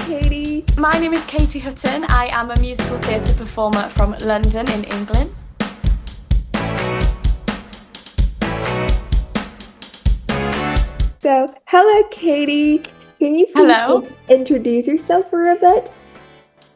Katie. My name is Katie Hutton. I am a musical theatre performer from London in England. So, hello, Katie. Can you please Hello. introduce yourself for a bit?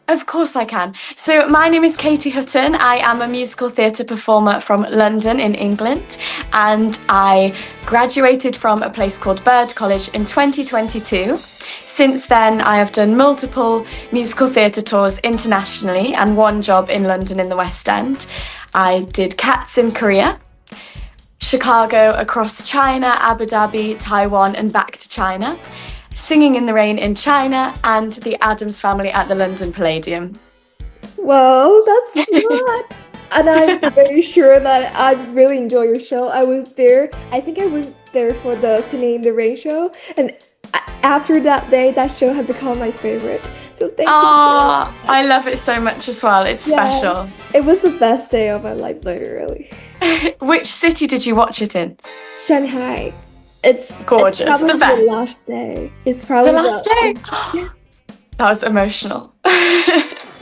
Of course I can. So my name is Katie Hutton. I am a musical theatre performer from London in England, and I graduated from a place called Bird College in 2022. Since then, I have done multiple musical theatre tours internationally and one job in London in the West End. I did Cats in Korea, Chicago, across China, Abu Dhabi, Taiwan, and back to China, Singing in the Rain in China, and The Addams Family at the London Palladium. Well, that's not. And I'm very sure that I really enjoy your show. I was there. I think I was there for the Singing in the Rain show, and after that day, that show had become my favorite. So thank you. I love it so much as well. It's special. It was the best day of my life, literally. Which city did you watch it in? Shanghai. It's gorgeous. It's probably the best. The last day. It's probably the last day. Yeah. That was emotional.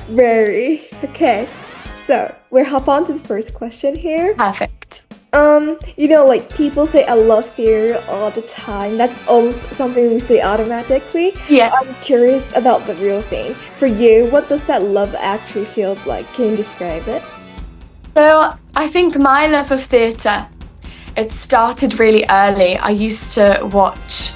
Very. Okay. So we'll hop on to the first question here. Perfect. Like people say I love theater all the time. That's almost something we say automatically. Yeah. I'm curious about the real thing. For you, what does that love actually feels like? Can you describe it? So I think my love of theatre, it started really early. I used to watch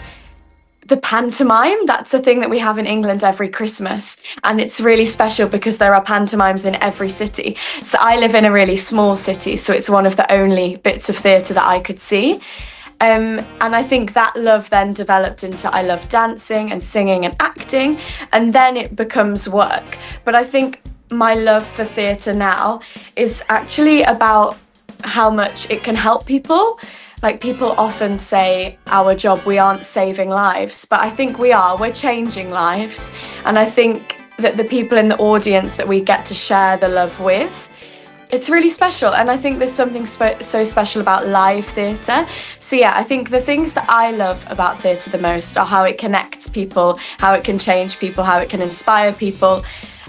the pantomime. That's a thing that we have in England every Christmas, and it's really special because there are pantomimes in every city. So I live in a really small city, so it's one of the only bits of theatre that I could see. And I think that love then developed into I love dancing and singing and acting, and then it becomes work. But I think my love for theatre now is actually about how much it can help people. Like, people often say our job, we aren't saving lives, but I think we are. We're changing lives. And I think that the people in the audience that we get to share the love with, it's really special. And I think there's something so special about live theatre. So yeah, I think the things that I love about theatre the most are how it connects people, how it can change people, how it can inspire people,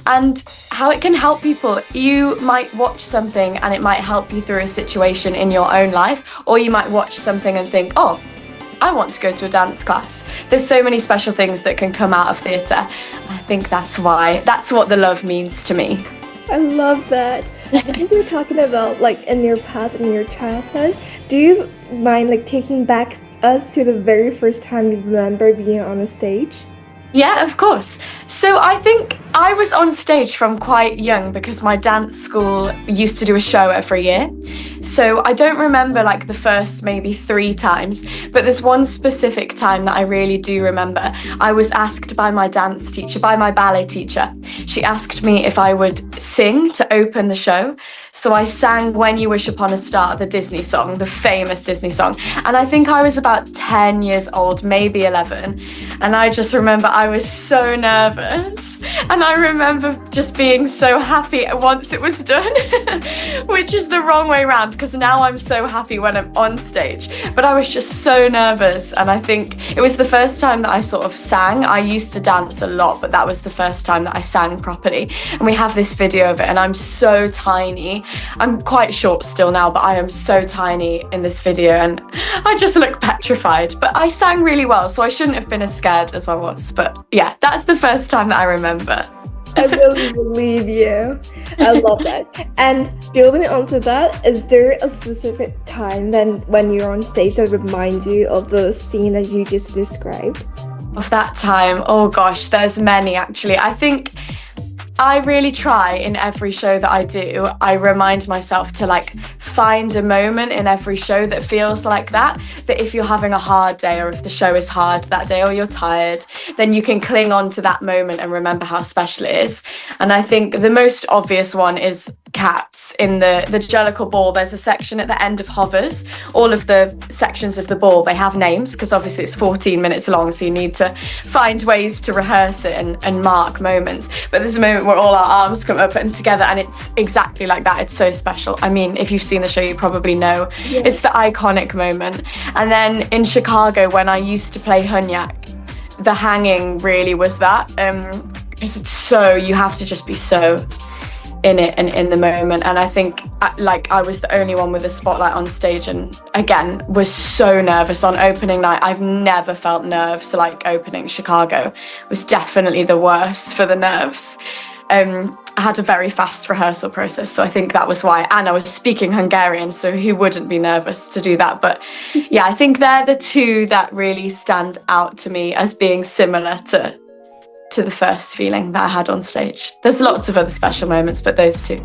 and how it can help people. You might watch something and it might help you through a situation in your own life, or you might watch something and think, oh, I want to go to a dance class. There's so many special things that can come out of theatre. I think that's what the love means to me. I love that. Because you're talking about in your past, in your childhood, do you mind taking back us to the very first time you remember being on a stage? Yeah, of course. So I think I was on stage from quite young because my dance school used to do a show every year. So I don't remember the first maybe 3 times, but there's one specific time that I really do remember. I was asked by my dance teacher, by my ballet teacher. She asked me if I would sing to open the show. So I sang When You Wish Upon a Star, the Disney song, the famous Disney song. And I think I was about 10 years old, maybe 11. And I just remember I was so nervous. And I remember just being so happy once it was done, which is the wrong way around because now I'm so happy when I'm on stage. But I was just so nervous. And I think it was the first time that I sort of sang. I used to dance a lot, but that was the first time that I sang properly. And we have this video of it, and I'm so tiny. I'm quite short still now, but I am so tiny in this video, and I just look petrified. But I sang really well, so I shouldn't have been as scared as I was. But yeah, that's the first time that I remember. I really believe you. I love that. And building onto that, is there a specific time then when you're on stage that reminds you of the scene that you just described? Of that time, oh gosh, there's many actually. I think I really try in every show that I do. I remind myself to find a moment in every show that feels like that if you're having a hard day, or if the show is hard that day, or you're tired, then you can cling on to that moment and remember how special it is. And I think the most obvious one is Cats in the Jellicle Ball. There's a section at the end of Hovers. All of the sections of the ball, they have names because obviously it's 14 minutes long, so you need to find ways to rehearse it and mark moments. But there's a moment where all our arms come up and together, and it's exactly like that. It's so special. I mean, if you've seen the show, you probably know. It's the iconic moment. And then in Chicago, when I used to play Hunyak, the hanging really was that, because it's so, you have to just be so in it and in the moment. And I think like I was the only one with a spotlight on stage, and again was so nervous on opening night. I've never felt nerves like opening Chicago was definitely the worst for the nerves. I had a very fast rehearsal process, so I think that was why. And I was speaking Hungarian, so who wouldn't be nervous to do that? But yeah, I think they're the two that really stand out to me as being similar to the first feeling that I had on stage. There's lots of other special moments, but those two.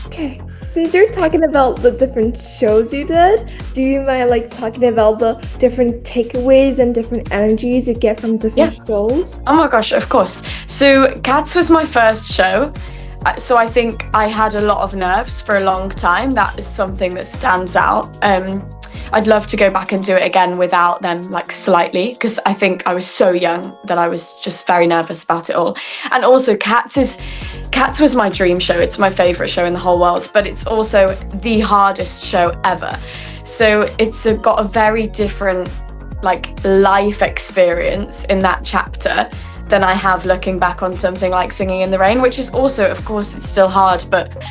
Okay, since you're talking about the different shows you did, do you mind like talking about the different takeaways and different energies you get from different shows? Oh my gosh, of course. So Cats was my first show. So I think I had a lot of nerves for a long time. That is something that stands out. I'd love to go back and do it again without them, like slightly, because I think I was so young that I was just very nervous about it all. And also Cats was my dream show. It's my favourite show in the whole world, but it's also the hardest show ever. So it's got a very different like life experience in that chapter than I have looking back on something like Singing in the Rain, which is also, of course, it's still hard, but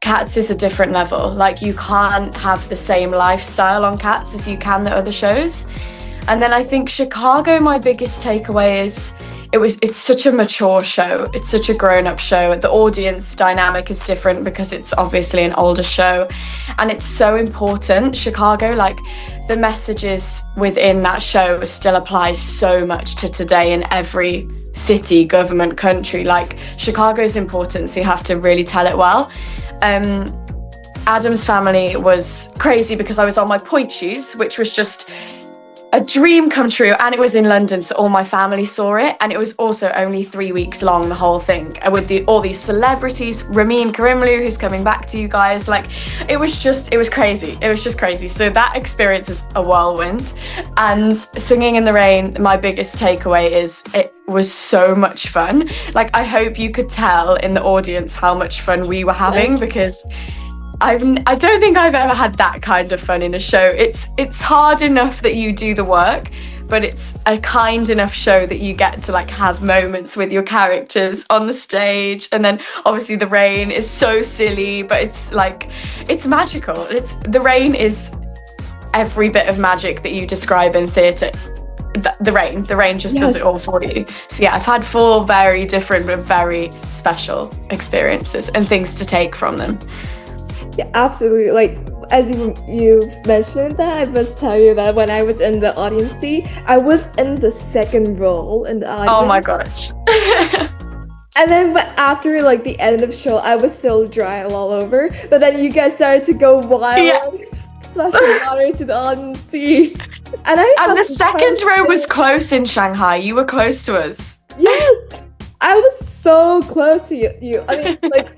Cats is a different level. Like you can't have the same lifestyle on Cats as you can the other shows. And then I think Chicago, my biggest takeaway is it's such a mature show. It's such a grown-up show. The audience dynamic is different because it's obviously an older show, and it's so important. Chicago, like the messages within that show still apply so much to today in every city, government, country. Like Chicago's important, so you have to really tell it well. Adam's Family was crazy because I was on my pointe shoes, which was just a dream come true, and it was in London, so all my family saw it, and it was also only 3 weeks long, the whole thing, and with all these celebrities, Ramin Karimloo, who's coming back to you guys, like it was just crazy. So that experience is a whirlwind. And Singing in the Rain, my biggest takeaway is it was so much fun. Like I hope you could tell in the audience how much fun we were having, because I don't think I've ever had that kind of fun in a show. It's hard enough that you do the work, but it's a kind enough show that you get to like have moments with your characters on the stage. And then obviously the rain is so silly, but it's like, it's magical. The rain is every bit of magic that you describe in theatre. The rain just does it all for you. So yeah, I've had 4 very different but very special experiences and things to take from them. Yeah, absolutely. Like as you mentioned that, I must tell you that when I was in the audience seat, I was in the second row in the audience. Oh my gosh. And then, but after like the end of the show, I was still dry all over. But then you guys started to go wild, splashing water to the audience seat. And the second row was close in Shanghai. You were close to us. Yes, I was so close to you. I mean, like.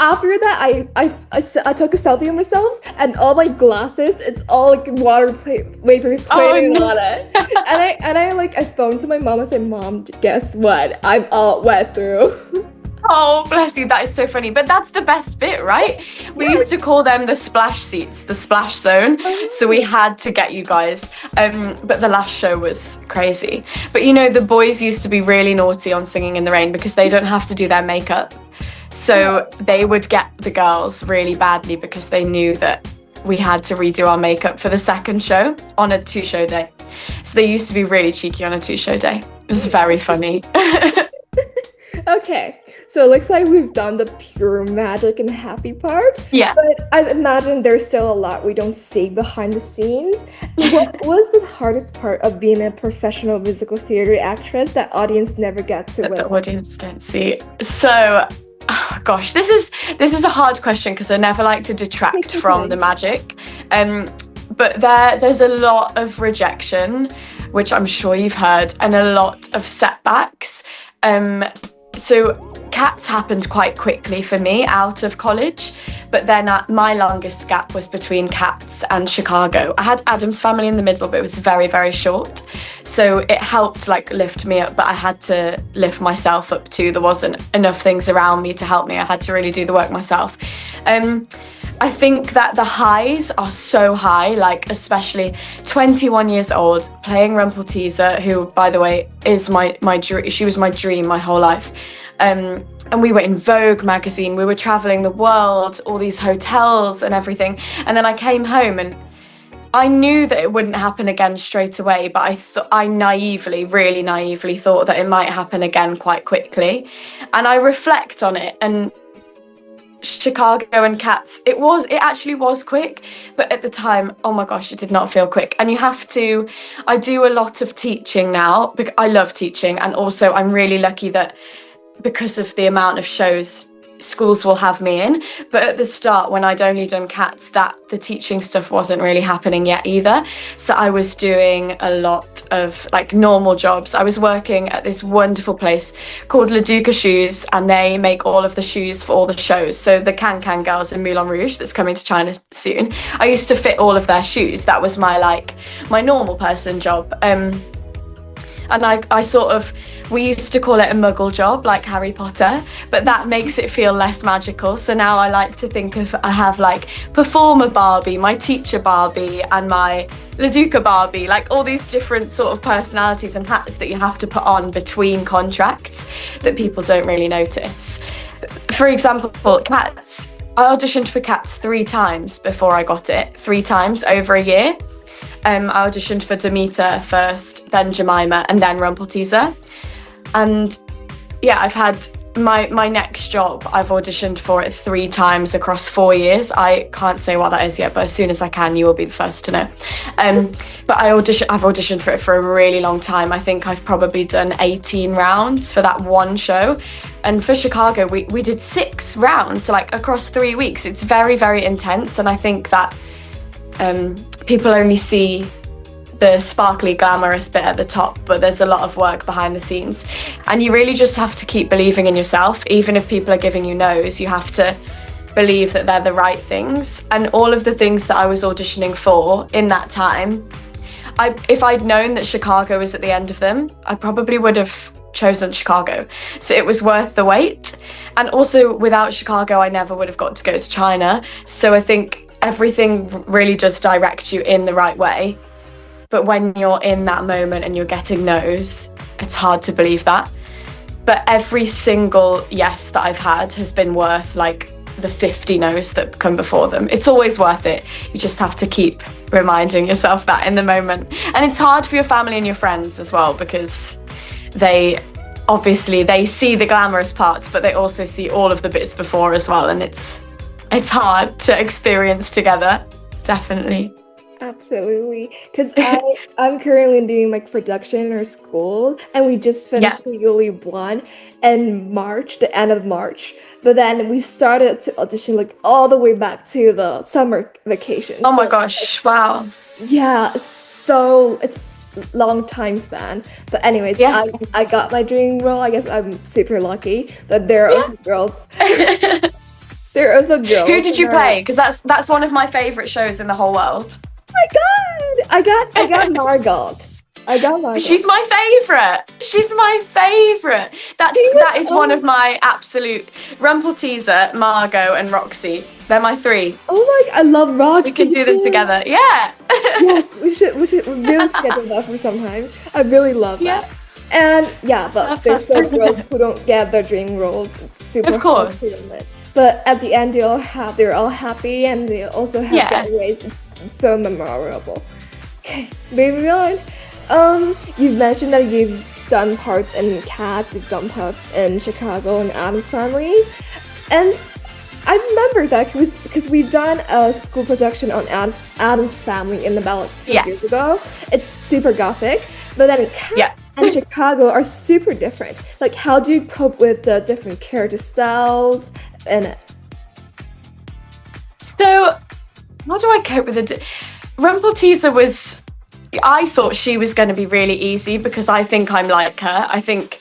After that, I took a selfie of myself, and all my glasses, it's all like water vapor plating on it. And I phoned to my mom and said, "Mom, guess what? I'm all wet through." Oh, bless you. That is so funny. But that's the best bit, right? We used to call them the splash seats, the splash zone. So we had to get you guys. But the last show was crazy. But you know, the boys used to be really naughty on Singing in the Rain because they don't have to do their makeup. So they would get the girls really badly because they knew that we had to redo our makeup for the second show on a 2-show day. So they used to be really cheeky on a 2-show day. It was very funny. Okay, so it looks like we've done the pure magic and happy part. Yeah. But I imagine there's still a lot we don't see behind the scenes. What was the hardest part of being a professional musical theater actress that audience never got to witness? The audience don't see. So, oh gosh, this is a hard question because I never like to detract from the magic. But there's a lot of rejection, which I'm sure you've heard, and a lot of setbacks. So Cats happened quite quickly for me out of college, but then my longest gap was between Cats and Chicago. I had Adam's Family in the middle, but it was very, very short. So it helped like lift me up, but I had to lift myself up too. There wasn't enough things around me to help me. I had to really do the work myself. I think that the highs are so high, like especially 21 years old, playing Rumpelteazer, who, by the way, is she was my dream my whole life. And we were in Vogue magazine, we were traveling the world, all these hotels and everything. And then I came home and I knew that it wouldn't happen again straight away, but I really naively thought that it might happen again quite quickly. And I reflect on it, and Chicago and Cats, it actually was quick, but at the time, oh my gosh, it did not feel quick. And I do a lot of teaching now because I love teaching, and also I'm really lucky that because of the amount of shows schools will have me in. But at the start, when I'd only done Cats, that the teaching stuff wasn't really happening yet either. So I was doing a lot of like normal jobs. I was working at this wonderful place called Le Duca Shoes, and they make all of the shoes for all the shows. So the Can Can girls in Moulin Rouge, that's coming to China soon, I used to fit all of their shoes. That was my normal person job. And I sort of, we used to call it a muggle job, like Harry Potter, but that makes it feel less magical. So now I like to think of, I have like performer Barbie, my teacher Barbie, and my Le Duca Barbie, like all these different sort of personalities and hats that you have to put on between contracts that people don't really notice. For example, Cats, I auditioned for Cats 3 times before I got it, 3 times over a year. I auditioned for Demeter first, then Jemima, and then Rumpelteazer. And yeah, I've had my next job, I've auditioned for it 3 times across 4 years. I can't say what that is yet, but as soon as I can, you will be the first to know. But I've auditioned for it for a really long time. I think I've probably done 18 rounds for that one show. And for Chicago, we did 6 rounds, so like across 3 weeks. It's very, very intense. And I think that people only see the sparkly, glamorous bit at the top, but there's a lot of work behind the scenes. And you really just have to keep believing in yourself. Even if people are giving you no's, you have to believe that they're the right things. And all of the things that I was auditioning for in that time, if I'd known that Chicago was at the end of them, I probably would have chosen Chicago. So it was worth the wait. And also without Chicago, I never would have got to go to China. So I think everything really does direct you in the right way. But when you're in that moment and you're getting no's, it's hard to believe that. But every single yes that I've had has been worth like the 50 no's that come before them. It's always worth it. You just have to keep reminding yourself that in the moment. And it's hard for your family and your friends as well, because they see the glamorous parts, but they also see all of the bits before as well. And it's hard to experience together, definitely. Absolutely, because I'm currently doing like production or school, and we just finished Legally Blonde in March, the end of March. But then we started to audition like all the way back to the summer vacation. Oh my gosh! Wow. Yeah, so it's long time span. But anyways, I got my dream role. I guess I'm super lucky. But there are also girls. There are also girls. Who did you play? Because that's one of my favorite shows in the whole world. Oh my god! I got Margot. She's my favorite. That is one of my absolute Rumpelteazer, Margot, and Roxy. They're my 3. Oh my! I love Roxy. We can do them together. Yeah. Yes, we should really schedule that for some time. I really love that. And but there's some girls who don't get their dream roles. It's super hard for them. But at the end, they're all happy, and they also have getaways. It's so memorable. Okay, moving on. You've mentioned that you've done parts in Cats, you've done parts in Chicago and Addams Family, and I remember that because we've done a school production on Addams Family in about 2 years ago. It's super gothic, but then Cats and Chicago are super different. Like, how do you cope with the different character styles in it? So, how do I cope with it? Rumpelteazer was, I thought she was going to be really easy because I think I'm like her. I think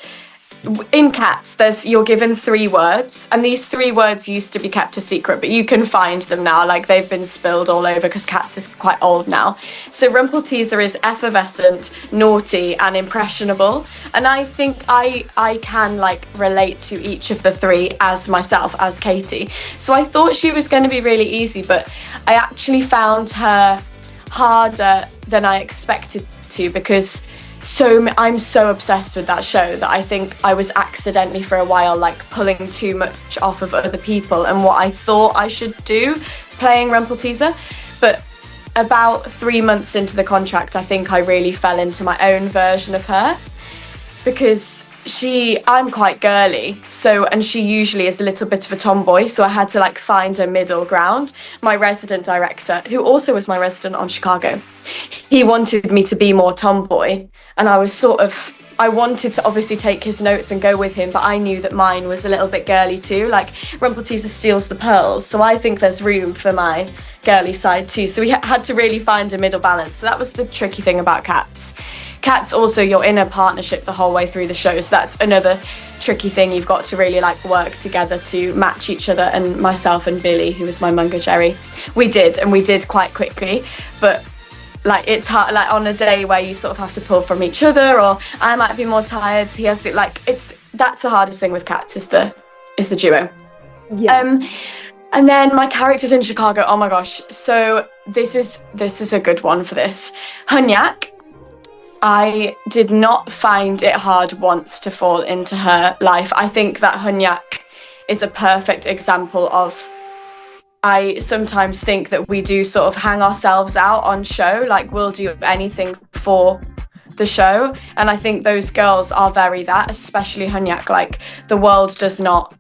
in Cats, you're given 3 words, and these 3 words used to be kept a secret, but you can find them now. Like, they've been spilled all over because Cats is quite old now. So Rumpelteazer is effervescent, naughty, and impressionable. And I think I can like relate to each of the 3 as myself, as Katie. So I thought she was going to be really easy, but I actually found her harder than I expected to, because I'm so obsessed with that show that I think I was accidentally for a while like pulling too much off of other people and what I thought I should do playing Rumpelteazer. But about 3 months into the contract, I think I really fell into my own version of her, because I'm quite girly, and she usually is a little bit of a tomboy, so I had to like find a middle ground. My resident director, who also was my resident on Chicago, he wanted me to be more tomboy, and I wanted to obviously take his notes and go with him, but I knew that mine was a little bit girly too. Like, Rumpelteazer steals the pearls, so I think there's room for my girly side too. So we had to really find a middle balance. So that was the tricky thing about Cats. Cats also, you're in a partnership the whole way through the show, so that's another tricky thing. You've got to really like work together to match each other, and myself and Billy, who was my Mungo Jerry, we did quite quickly. But like, it's hard, like on a day where you sort of have to pull from each other, or I might be more tired, he has to, like, that's the hardest thing with Cats, is the duo. Yeah. And then my characters in Chicago, oh my gosh, so this is a good one for this. Hunyak, I did not find it hard once to fall into her life. I think that Hunyak is a perfect example of, I sometimes think that we do sort of hang ourselves out on show, like we'll do anything for the show, and I think those girls are very that, especially Hunyak. Like, the world is not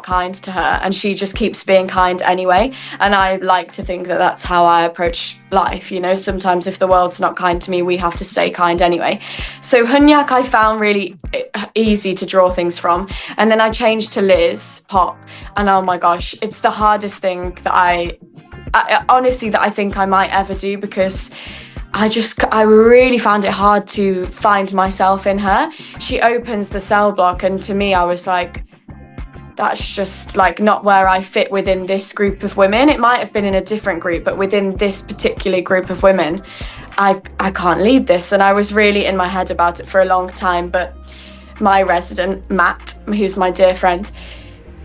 kind to her, and she just keeps being kind anyway, and I like to think that that's how I approach life, you know. Sometimes if the world's not kind to me, we have to stay kind anyway. So Hunyak I found really easy to draw things from, and then I changed to Liz Pop, and oh my gosh, it's the hardest thing that I honestly that I think I might ever do, because I really found it hard to find myself in her. She opens the cell block, and to me I was like, that's just like not where I fit within this group of women. It might have been in a different group, but within this particular group of women, I can't lead this. And I was really in my head about it for a long time. But my resident, Matt, who's my dear friend,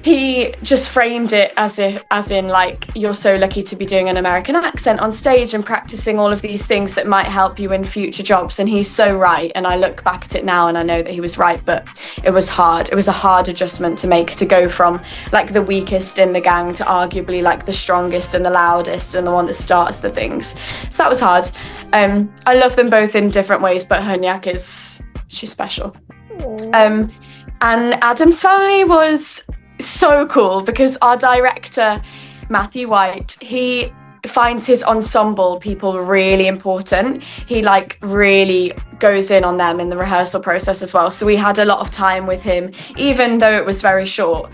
he just framed it as in like, you're so lucky to be doing an American accent on stage and practicing all of these things that might help you in future jobs. And he's so right. And I look back at it now and I know that he was right, but it was hard. It was a hard adjustment to make, to go from like the weakest in the gang to arguably like the strongest and the loudest and the one that starts the things. So that was hard. I love them both in different ways, but Hunyak she's special. And Adam's Family was so cool, because our director Matthew White, he finds his ensemble people really important. He like really goes in on them in the rehearsal process as well. So we had a lot of time with him, even though it was very short.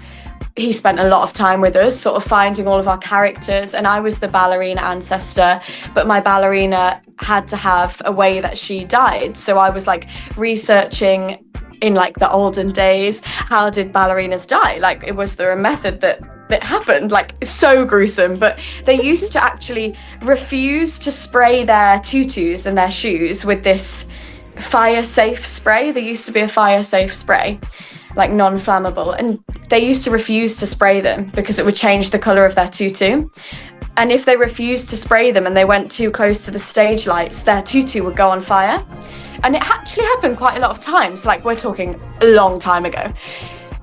He spent a lot of time with us sort of finding all of our characters, and I was the ballerina ancestor, but my ballerina had to have a way that she died. So I was like researching in like the olden days, how did ballerinas die? Like, was there a method that happened? Like, it's so gruesome. But they used to actually refuse to spray their tutus and their shoes with this fire safe spray. There used to be a fire safe spray, like non-flammable, and they used to refuse to spray them because it would change the colour of their tutu. And if they refused to spray them and they went too close to the stage lights, their tutu would go on fire. And it actually happened quite a lot of times, like we're talking a long time ago.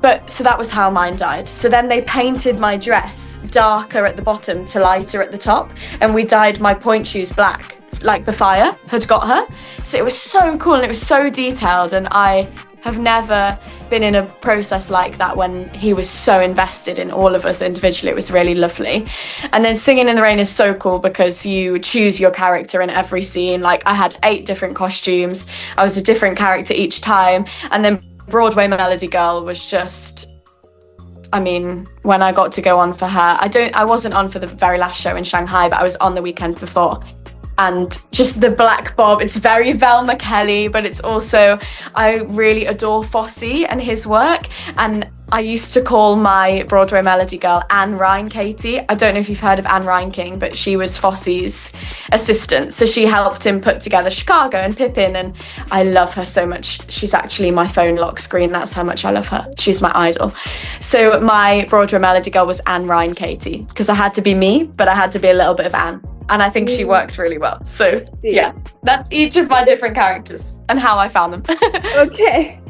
But so that was how mine died. So then they painted my dress darker at the bottom to lighter at the top, and we dyed my point shoes black, like the fire had got her. So it was so cool and it was so detailed, and I have never been in a process like that when he was so invested in all of us individually. It was really lovely. And then Singing in the Rain is so cool because you choose your character in every scene. Like, I had 8 different costumes. I was a different character each time. And then Broadway Melody Girl was just, I mean, when I got to go on for her, I wasn't on for the very last show in Shanghai, but I was on the weekend before. and just the black bob. It's very Velma Kelly, but it's also, I really adore Fosse and his work. And I used to call my Broadway melody girl Anne Ryan Katie. I don't know if you've heard of Anne Ryan King, but she was Fosse's assistant. So she helped him put together Chicago and Pippin, and I love her so much. She's actually my phone lock screen. That's how much I love her. She's my idol. So my Broadway melody girl was Anne Ryan Katie, because I had to be me, but I had to be a little bit of Anne. And I think she worked really well. So yeah, that's each of my different characters and how I found them. Okay.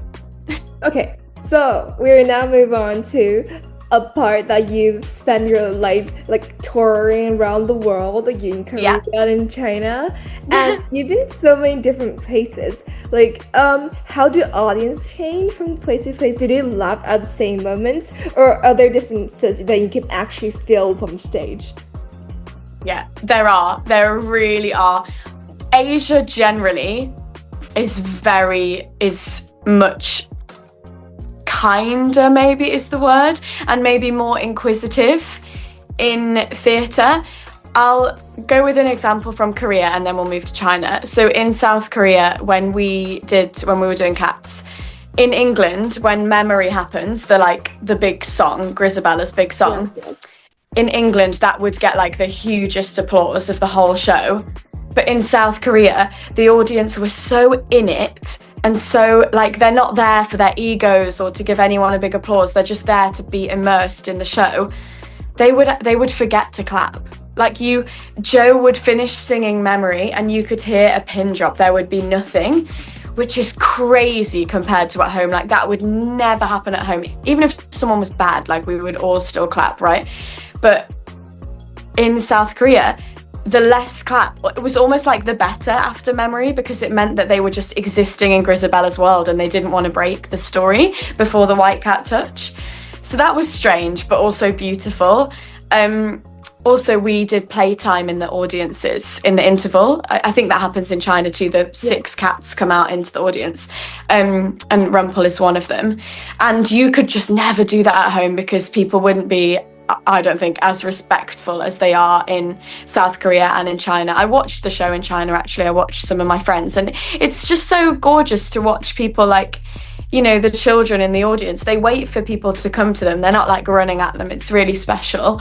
Okay. So we're now move on to a part that you've spent your life like touring around the world, like in Korea and China, and you've been so many different places. Like, how do audience change from place to place? Do they laugh at the same moments, or are there differences that you can actually feel from stage? Yeah, there really are. Asia generally is much kinder, maybe is the word, and maybe more inquisitive in theatre. I'll go with an example from Korea and then we'll move to China. So in South Korea, when we were doing Cats, in England, when Memory happens, the big song, Grisabella's big song, in England, that would get like the hugest applause of the whole show. But in South Korea, the audience was so in it, and so like they're not there for their egos or to give anyone a big applause. They're just there to be immersed in the show. They would forget to clap. Like Joe would finish singing Memory and you could hear a pin drop. There would be nothing, which is crazy compared to at home. Like that would never happen at home. Even if someone was bad, like we would all still clap, right? But in South Korea, the less clap, it was almost like the better after Memory, because it meant that they were just existing in Grisabella's world and they didn't want to break the story before the white cat touch. So that was strange, but also beautiful. Also, we did playtime in the audiences in the interval. I think that happens in China too. The 6 cats come out into the audience, and Rumpel is one of them. And you could just never do that at home because people wouldn't be, I don't think, as respectful as they are in South Korea and in China. I watched the show in China, actually. I watched some of my friends, and it's just so gorgeous to watch people, like, you know, the children in the audience. They wait for people to come to them. They're not like running at them. It's really special.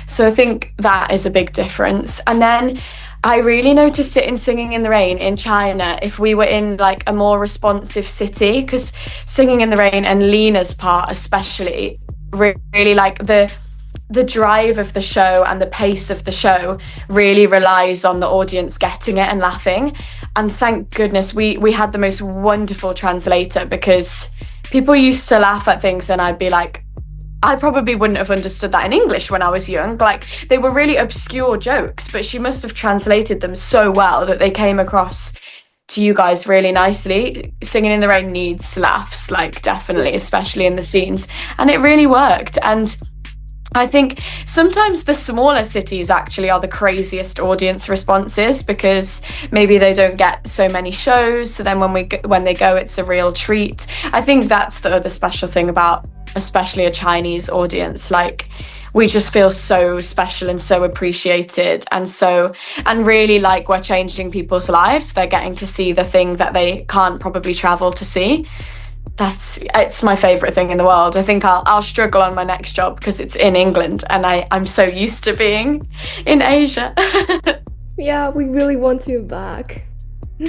So I think that is a big difference. And then I really noticed it in Singing in the Rain in China, if we were in like a more responsive city, because Singing in the Rain and Lena's part especially, really like the drive of the show and the pace of the show really relies on the audience getting it and laughing. And thank goodness we had the most wonderful translator, because people used to laugh at things and I'd be like, I probably wouldn't have understood that in English when I was young. Like, they were really obscure jokes, but she must have translated them so well that they came across to you guys really nicely. Singing in the Rain needs laughs, like, definitely, especially in the scenes. And it really worked. And I think sometimes the smaller cities actually are the craziest audience responses, because maybe they don't get so many shows. So then when they go, it's a real treat. I think that's the other special thing about especially a Chinese audience. Like, we just feel so special and so appreciated, and really like we're changing people's lives. They're getting to see the thing that they can't probably travel to see. It's my favorite thing in the world. I think I'll struggle on my next job because it's in England and I'm so used to being in Asia. Yeah, we really want you back.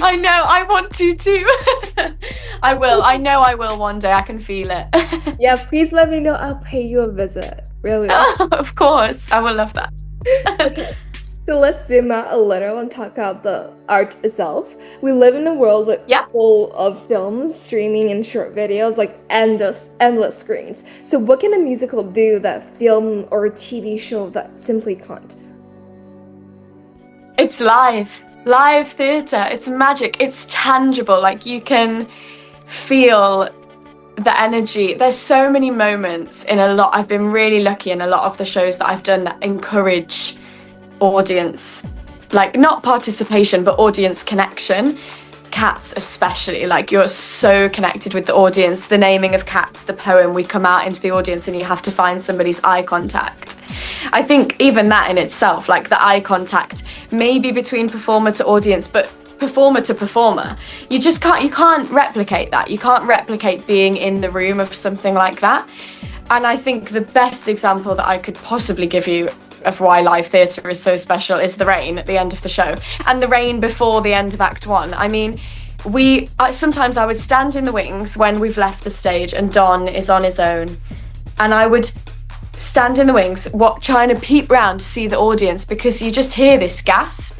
I know, I want to too. I will. I know I will one day. I can feel it. Yeah, please let me know. I'll pay you a visit. Really. Of course. I will love that. Okay. So let's zoom out a little and talk about the art itself. We live in a world full of films, streaming, and short videos, like endless screens. So what can a musical do that film or a TV show that simply can't? It's live theatre. It's magic. It's tangible. Like, you can feel the energy. There's so many moments I've been really lucky in a lot of the shows that I've done that encourage audience, like not participation but audience connection. Cats especially, like you're so connected with the audience. The naming of Cats, the poem, we come out into the audience and you have to find somebody's eye contact. I think even that in itself, like the eye contact, maybe between performer to audience, but performer to performer, you can't replicate that. You can't replicate being in the room of something like that. And I think the best example that I could possibly give you of why live theatre is so special is the rain at the end of the show, and the rain before the end of Act 1. I mean, sometimes I would stand in the wings when we've left the stage and Don is on his own, and I would stand in the wings trying to peep round to see the audience, because you just hear this gasp.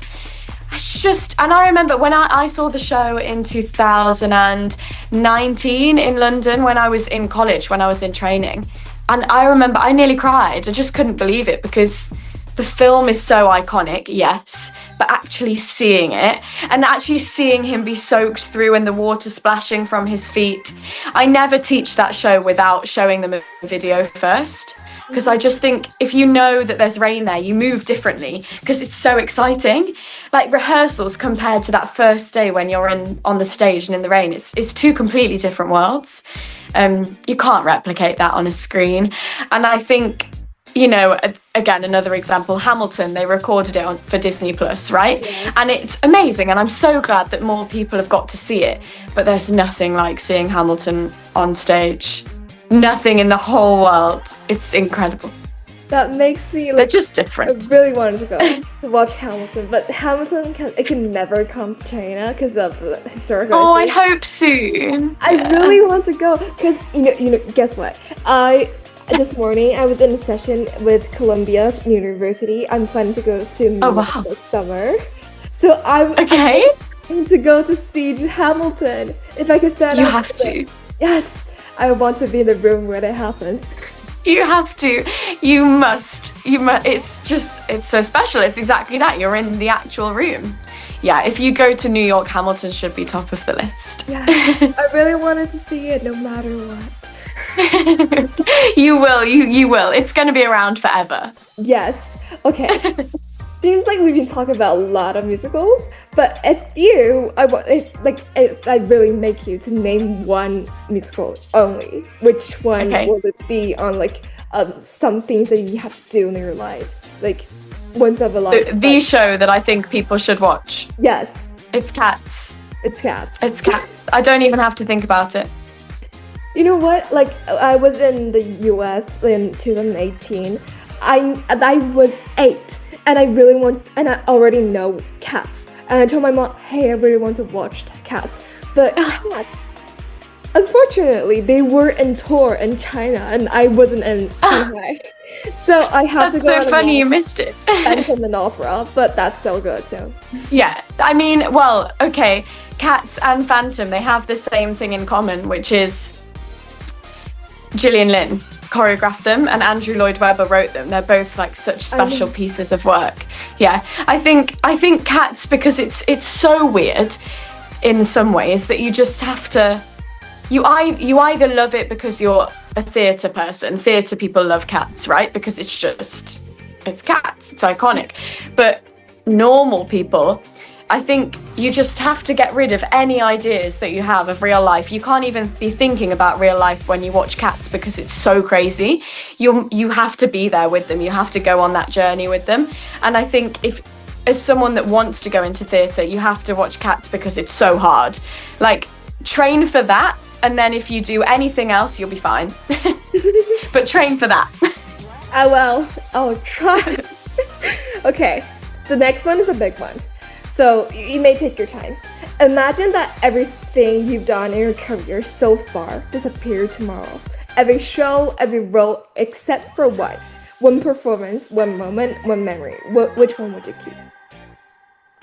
And I remember when I saw the show in 2019 in London, when I was in college, when I was in training. And I remember I nearly cried. I just couldn't believe it, because the film is so iconic, yes, but actually seeing it and actually seeing him be soaked through and the water splashing from his feet. I never teach that show without showing them a video first, because I just think if you know that there's rain there, you move differently, because it's so exciting. Like rehearsals compared to that first day when you're on the stage and in the rain, it's two completely different worlds. You can't replicate that on a screen. And I think, again, another example, Hamilton, they recorded it for Disney Plus, right? Yeah. And it's amazing. And I'm so glad that more people have got to see it. But there's nothing like seeing Hamilton on stage. Nothing in the whole world. It's incredible. That makes me they're just different. I really wanted to go to watch Hamilton, but Hamilton can never come to China because of the historical issues. I hope soon. I really want to go because guess what? This morning I was in a session with Columbia University. I'm planning to go to New York this summer, so I'm planning to go to see Hamilton. If I could stand you have to. Yes, I want to be in the room where it happens. You have to. You must. It's so special. It's exactly that. You're in the actual room. Yeah, if you go to New York, Hamilton should be top of the list. Yeah, I really wanted to see it no matter what. You will. You will. It's going to be around forever. Yes. Okay. Seems like we've been talking about a lot of musicals, but if you, I really make you to name one musical only, which one will it be on some things that you have to do in your life, like once of a lifetime? The show that I think people should watch. Yes. It's Cats. It's Cats. It's Cats. I don't even have to think about it. You know what? Like I was in the US in 2018. I was 8. And I already know Cats. And I told my mom, hey, I really want to watch Cats. But Cats, unfortunately, they were in tour in China, and I wasn't in Shanghai. So I have to go. That's so funny you missed it. Phantom and Opera, but that's so good, so. Yeah, I mean, well, okay, Cats and Phantom, they have the same thing in common, which is Gillian Lynne choreographed them and Andrew Lloyd Webber wrote them. They're both like such special pieces of work. Yeah, I think Cats, because it's so weird in some ways that you just have to. You either love it because you're a theatre person. Theatre people love Cats, right? Because it's Cats. It's iconic. But normal people, I think you just have to get rid of any ideas that you have of real life. You can't even be thinking about real life when you watch Cats because it's so crazy. You have to be there with them. You have to go on that journey with them. And I think as someone that wants to go into theatre, you have to watch Cats because it's so hard. Like, train for that, and then if you do anything else, you'll be fine. But train for that. I'll try. Okay, the next one is a big one. So you may take your time. Imagine that everything you've done in your career so far disappeared tomorrow. Every show, every role, except for one. One performance, one moment, one memory. Which one would you keep?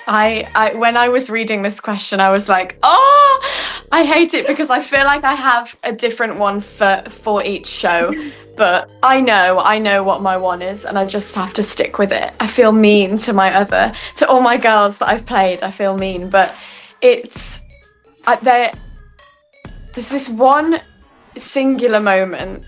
I when I was reading this question, I was like, I hate it because I feel like I have a different one for each show. But I know what my one is, and I just have to stick with it. I feel mean to all my girls that I've played. I feel mean, but there's this one singular moment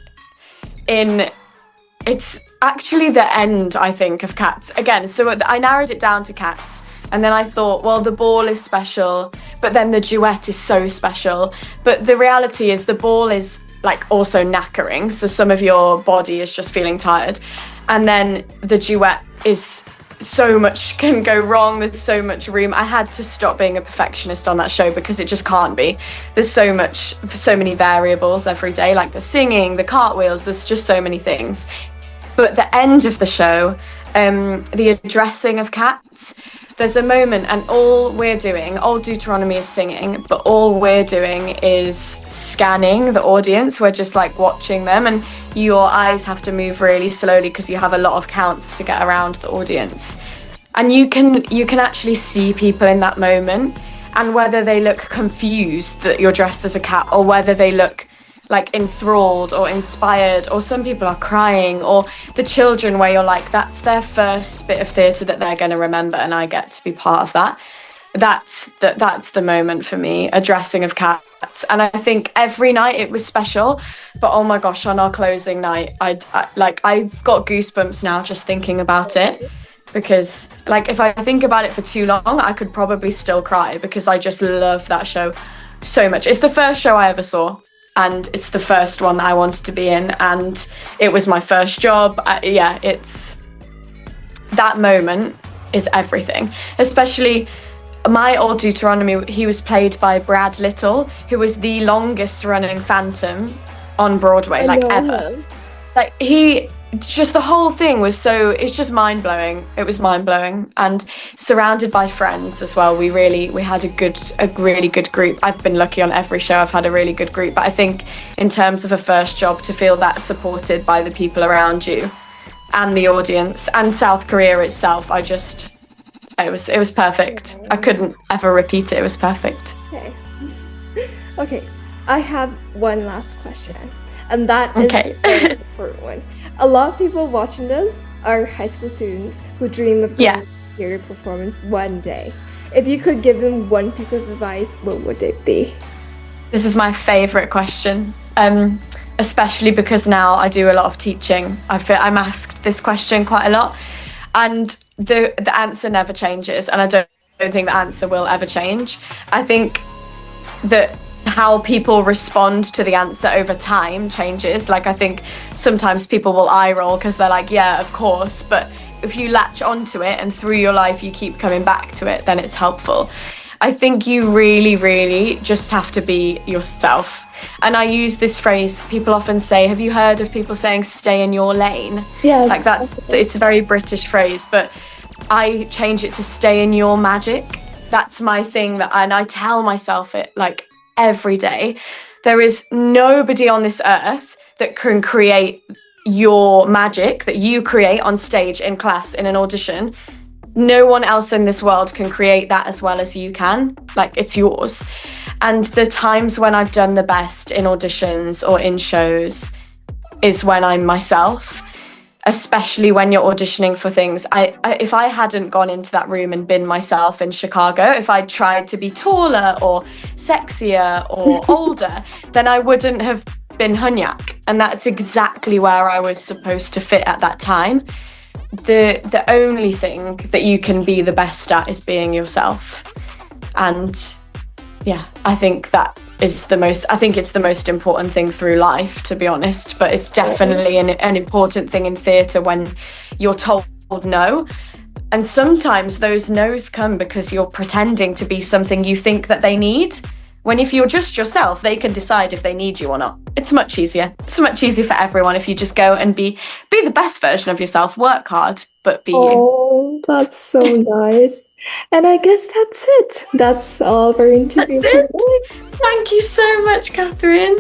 it's actually the end, I think, of Cats. Again, so I narrowed it down to Cats. And then I thought, well, the ball is special, but then the duet is so special. But the reality is the ball is like also knackering. So some of your body is just feeling tired. And then the duet is so much can go wrong. There's so much room. I had to stop being a perfectionist on that show because it just can't be. There's so many variables every day, like the singing, the cartwheels, there's just so many things. But at the end of the show, the addressing of cats, there's a moment and all we're doing, Old Deuteronomy is singing, but all we're doing is scanning the audience. We're just like watching them, and your eyes have to move really slowly because you have a lot of counts to get around the audience. And you can actually see people in that moment, and whether they look confused that you're dressed as a cat or whether they look like enthralled or inspired, or some people are crying, or the children where you're like, that's their first bit of theatre that they're going to remember and I get to be part of that. That's the moment for me, a dressing of cats. And I think every night it was special, but oh my gosh, on our closing night, I've got goosebumps now just thinking about it, because like if I think about it for too long, I could probably still cry because I just love that show so much. It's the first show I ever saw, and it's the first one that I wanted to be in, and it was my first job. It's that moment is everything. Especially my Old Deuteronomy, he was played by Brad Little, who was the longest running Phantom on Broadway, like ever. Him. Like just the whole thing was it's just mind-blowing. It was mind-blowing, and surrounded by friends as well. We had a really good group. I've been lucky on every show. I've had a really good group, but I think in terms of a first job, to feel that supported by the people around you and the audience and South Korea itself, it was perfect. I couldn't ever repeat it. It was perfect. Okay, I have one last question, and that is a very important one. A lot of people watching this are high school students who dream of going to theater performance one day. If you could give them one piece of advice, what would it be? This is my favourite question, especially because now I do a lot of teaching. I'm asked this question quite a lot, and the answer never changes, and I don't think the answer will ever change. I think that how people respond to the answer over time changes. Like I think sometimes people will eye roll because they're like, yeah, of course, but if you latch onto it and through your life you keep coming back to it, then it's helpful. I think you really, really just have to be yourself. And I use this phrase, people often say, have you heard of people saying stay in your lane? Yes. Like it's a very British phrase, but I change it to stay in your magic. That's my thing, and I tell myself it like every day. There is nobody on this earth that can create your magic that you create on stage, in class, in an audition. No one else in this world can create that as well as you can. Like, it's yours. And the times when I've done the best in auditions or in shows is when I'm myself, especially when you're auditioning for things. If I hadn't gone into that room and been myself in Chicago, if I'd tried to be taller or sexier or older, then I wouldn't have been Hunyak. And that's exactly where I was supposed to fit at that time. The only thing that you can be the best at is being yourself. And yeah, I think it's the most important thing through life, to be honest. But it's definitely an important thing in theatre when you're told no. And sometimes those no's come because you're pretending to be something you think that they need. When if you're just yourself, they can decide if they need you or not. It's much easier. It's much easier for everyone if you just go and be the best version of yourself. Work hard, but be you. Oh, that's so nice. And I guess that's it. That's all for interview. That's it. Thank you so much, Katherine.